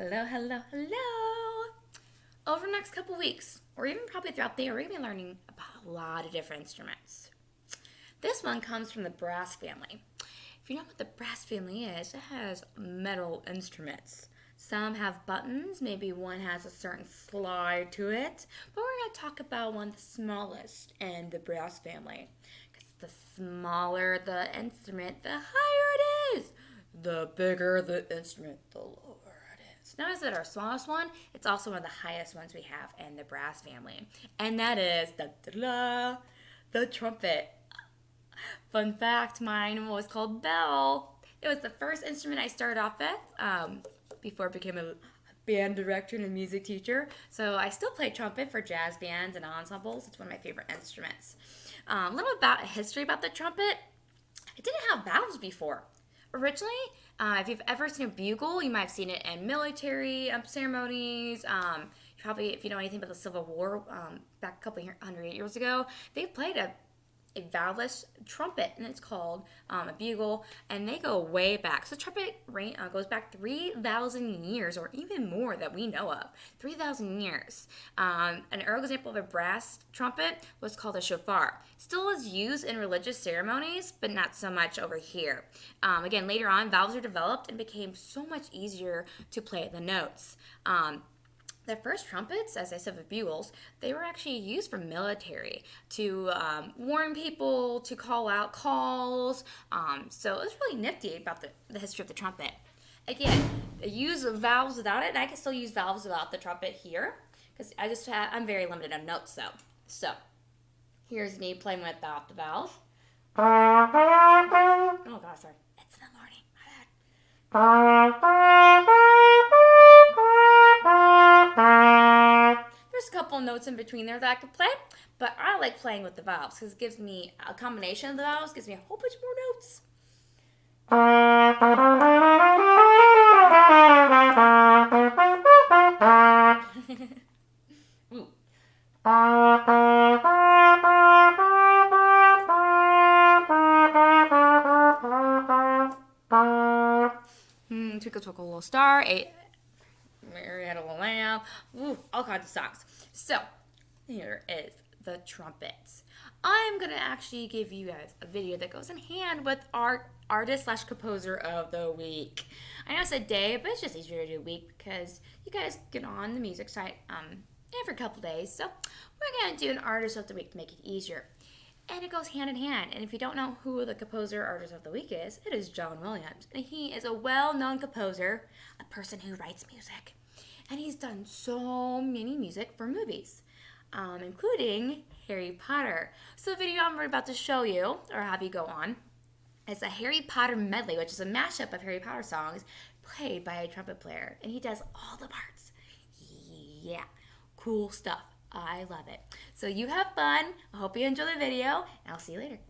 Hello, hello, hello. Over the next couple weeks, or even probably throughout the year, we're going to be learning about a lot of different instruments. This one comes from the brass family. If you know what the brass family is, it has metal instruments. Some have buttons, maybe one has a certain slide to it, but we're going to talk about one of the smallest in the brass family. Because the smaller the instrument, the higher it is. The bigger the instrument, the lower it is. Now, is it our smallest one? It's also one of the highest ones we have in the brass family. And that is the trumpet. Fun fact, mine was called bell. It was the first instrument I started off with before I became a band director and a music teacher. So I still play trumpet for jazz bands and ensembles. It's one of my favorite instruments. A little about history about the trumpet. It didn't have valves before. Originally, if you've ever seen a bugle, you might have seen it in military ceremonies. Probably, if you know anything about the Civil War, back a couple hundred years ago, they played a valveless trumpet, and it's called a bugle, and they go way back. So trumpet goes back 3,000 years, or even more that we know of. 3,000 years. An early example of a brass trumpet was called a shofar. Still is used in religious ceremonies, but not so much over here. Again, later on, valves were developed and became so much easier to play the notes. The first trumpets, as I said with bugles, they were actually used for military to warn people, to call out calls. So it was really nifty about the history of the trumpet. Again, they use valves without it, and I can still use valves without the trumpet here because I'm very limited on notes though. So here's me playing without the valve. Oh gosh, sorry. It's in the morning. My bad. There's a couple notes in between there that I could play, but I like playing with the valves because it gives me a combination of the valves, gives me a whole bunch more notes. Ooh. Twinkle Twinkle Little Star, Mary Had a Little Lamb, all kinds of songs. So, here is the trumpets. I'm going to actually give you guys a video that goes in hand with our artist/composer of the week. I know it's a day, but it's just easier to do a week because you guys get on the music site every couple days. So, we're going to do an artist of the week to make it easier. And it goes hand in hand. And if you don't know who the composer artist of the week is, it is John Williams. And he is a well-known composer, a person who writes music. And he's done so many music for movies, including Harry Potter. So the video I'm about to show you, or have you go on, is a Harry Potter medley, which is a mashup of Harry Potter songs played by a trumpet player. And he does all the parts. Yeah, cool stuff. I love it. So you have fun. I hope you enjoy the video, and I'll see you later.